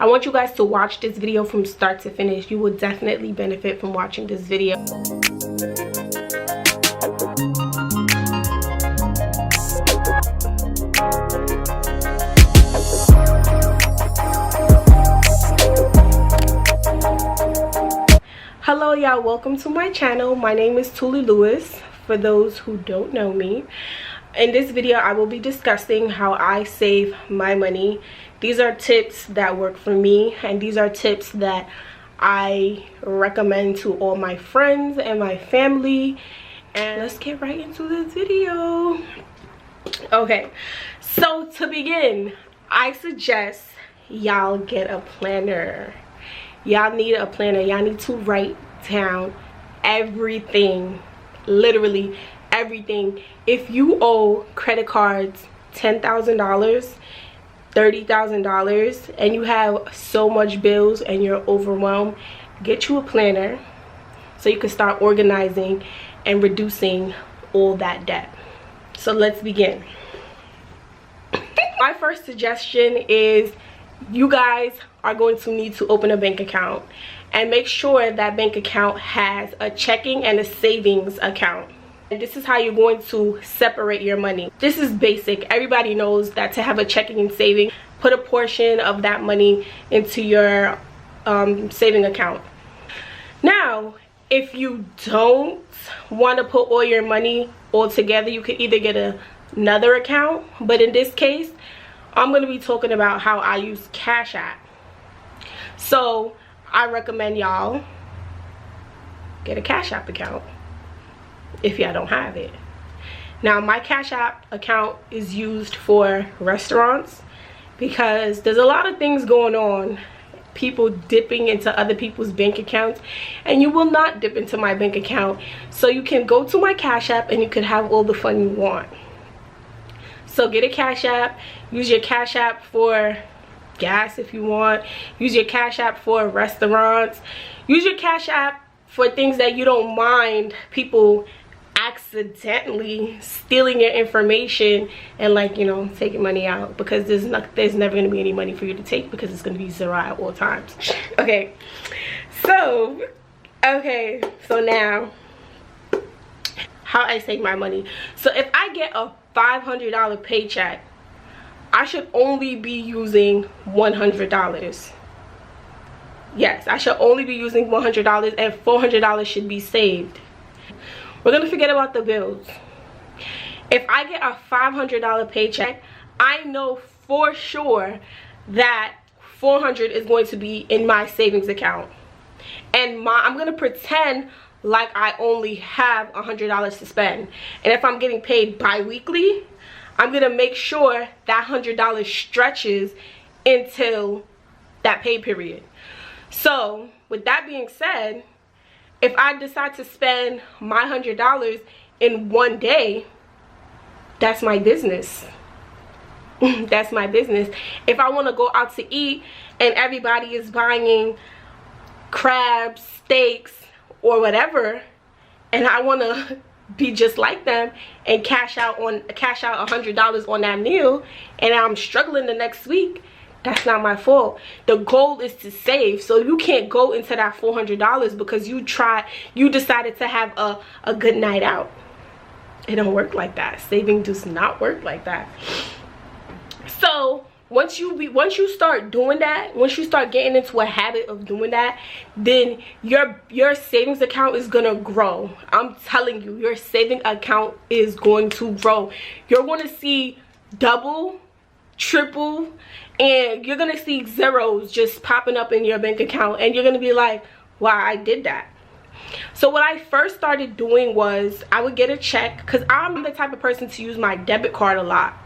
I want you guys to watch this video from start to finish. You will definitely benefit from watching this video. Hello y'all, welcome to my channel. My name is Tulie.Louis, for those who don't know me. In this video I will be discussing how I save my money. These are tips that work for me, and these are tips that I recommend to all my friends and my family. And let's get right into this video. Okay, so to begin, I suggest y'all get a planner. Y'all need a planner. Y'all need to write down everything, literally everything. If you owe credit cards $10,000, $30,000, and you have so much bills and you're overwhelmed, get you a planner so you can start organizing and reducing all that debt. So let's begin. My first suggestion is you guys are going to need to open a bank account, and make sure that bank account has a checking and a savings account. And this is how you're going to separate your money. This is basic. Everybody knows that to have a checking and saving, put a portion of that money into your saving account. Now, if you don't want to put all your money all together, you could either get another account, but in this case I'm going to be talking about how I use Cash App. So I recommend y'all get a Cash App account if y'all don't have it. Now, my Cash App account is used for restaurants because there's a lot of things going on, people dipping into other people's bank accounts, and you will not dip into my bank account. So you can go to my Cash App and you can have all the fun you want. So get a Cash App. Use your Cash App for gas if you want. Use your Cash App for restaurants. Use your Cash App for things that you don't mind people accidentally stealing your information and, like, you know, taking money out, because there's never going to be any money for you to take, because it's going to be zero at all times. Okay, so now how I save my money. So if I get a $500 paycheck, I should only be using $100. Yes, I should only be using $100, and $400 should be saved. We're gonna forget about the bills. If I get a $500 paycheck, I know for sure that $400 is going to be in my savings account, and I'm gonna pretend like I only have $100 to spend. And if I'm getting paid bi-weekly, I'm gonna make sure that $100 stretches until that pay period. So with that being said, if I decide to spend my $100 in one day, that's my business. That's my business. If I want to go out to eat and everybody is buying crabs, steaks, or whatever, and I want to be just like them and cash out $100 on that meal, and I'm struggling the next week, that's not my fault. The goal is to save. So you can't go into that $400 because you decided to have a good night out. It don't work like that. Saving does not work like that. So once you start doing that, once you start getting into a habit of doing that, then your savings account is gonna grow. I'm telling you, your saving account is going to grow. You're going to see double, triple, and you're gonna see zeros just popping up in your bank account, and you're gonna be like, wow, I did that. So what I first started doing was I would get a check, because I'm the type of person to use my debit card a lot.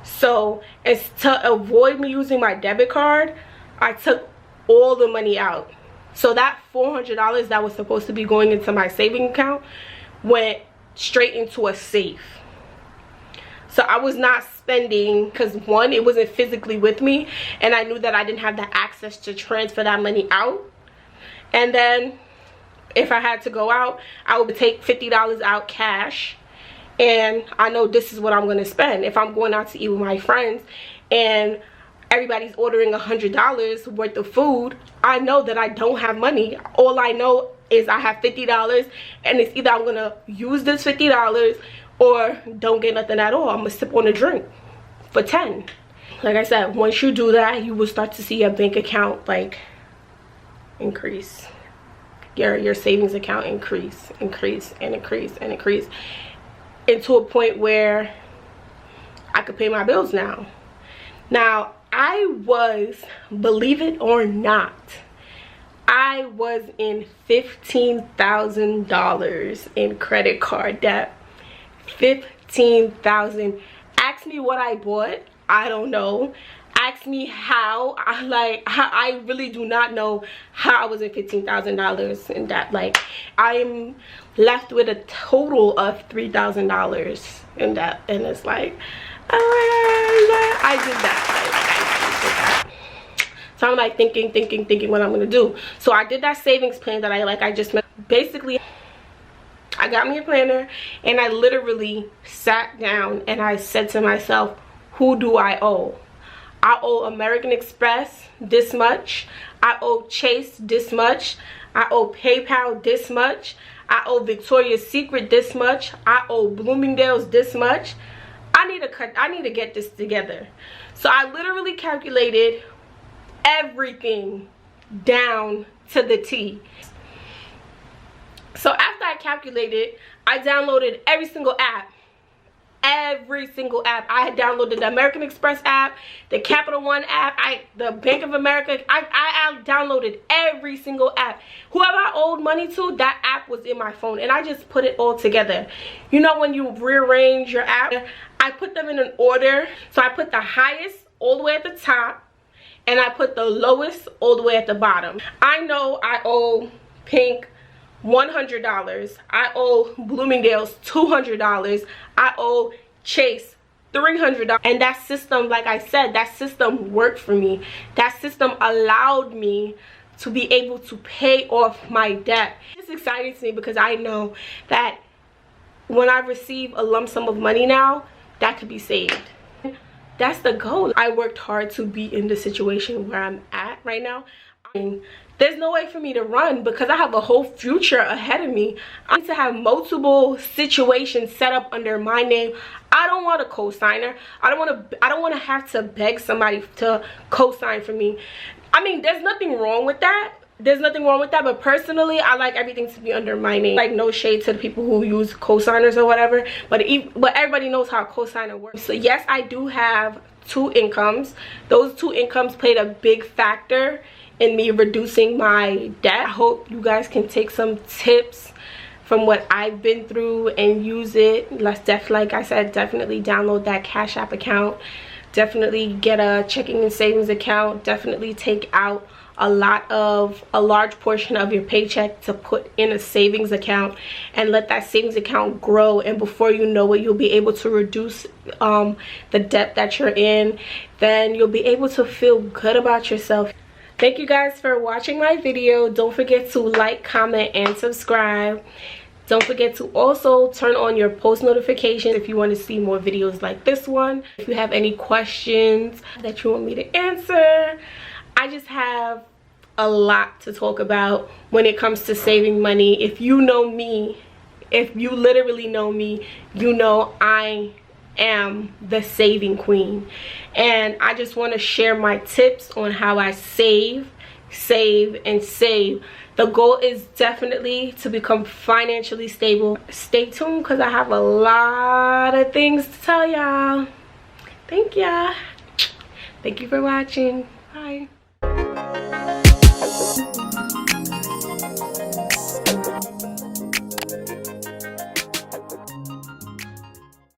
So it's to avoid me using my debit card, I took all the money out. So that $400 that was supposed to be going into my saving account went straight into a safe. So I was not spending, because one, it wasn't physically with me, and I knew that I didn't have the access to transfer that money out. And then if I had to go out, I would take $50 out cash, and I know this is what I'm going to spend. If I'm going out to eat with my friends and everybody's ordering $100 worth of food, I know that I don't have money. All I know is I have $50, and it's either I'm gonna use this $50 or don't get nothing at all. I'm gonna sip on a drink for 10. Like I said, once you do that, you will start to see your bank account like increase. Your savings account increase into a point where I could pay my bills now. Now, I was, believe it or not, I was in $15,000 in credit card debt. 15,000. Ask me what I bought. I don't know. Ask me how. I really do not know how I was in $15,000 in debt. Like, I'm left with a total of $3,000 in debt, and it's like, I did that. So I'm like thinking what I'm gonna do. So I did that savings plan that I just basically, I got me a planner, and I literally sat down and I said to myself, who do I owe? I owe American Express this much. I owe Chase this much. I owe PayPal this much. I owe Victoria's Secret this much. I owe Bloomingdale's this much. I need to get this together. So I literally calculated everything down to the T. So after I calculated, I downloaded every single app. I had downloaded the American Express app, the Capital One app, the Bank of America. I downloaded every single app. Whoever I owed money to, that app was in my phone, and I just put it all together. You know, when you rearrange your app, I put them in an order. So I put the highest all the way at the top, and I put the lowest all the way at the bottom. I know I owe Pink $100. I owe Bloomingdale's $200. I owe Chase $300. And that system, like I said, that system worked for me. That system allowed me to be able to pay off my debt. It's exciting to me because I know that when I receive a lump sum of money now, that could be saved. That's the goal. I worked hard to be in the situation where I'm at right now. There's no way for me to run because I have a whole future ahead of me. I need to have multiple situations set up under my name. I don't want a co-signer. I don't want to have to beg somebody to co-sign for me. I mean, there's nothing wrong with that. But personally, I like everything to be under my name. Like, no shade to the people who use co-signers or whatever, but everybody knows how a co-signer works. So yes, I do have 2 incomes. Those 2 incomes played a big factor in me reducing my debt. I hope you guys can take some tips from what I've been through and use it. Like I said, definitely download that Cash App account. Definitely get a checking and savings account. Definitely take out a large portion of your paycheck to put in a savings account and let that savings account grow, and before you know it, you'll be able to reduce the debt that you're in. Then you'll be able to feel good about yourself. Thank you guys for watching my video. Don't forget to like, comment, and subscribe. Don't forget to also turn on your post notifications if you want to see more videos like this one. If you have any questions that you want me to answer, I just have a lot to talk about when it comes to saving money. If you know me, if you literally know me, you know I am the saving queen, and I just want to share my tips on how I save. The goal is definitely to become financially stable. Stay tuned because I have a lot of things to tell y'all. Thank you for watching. Bye.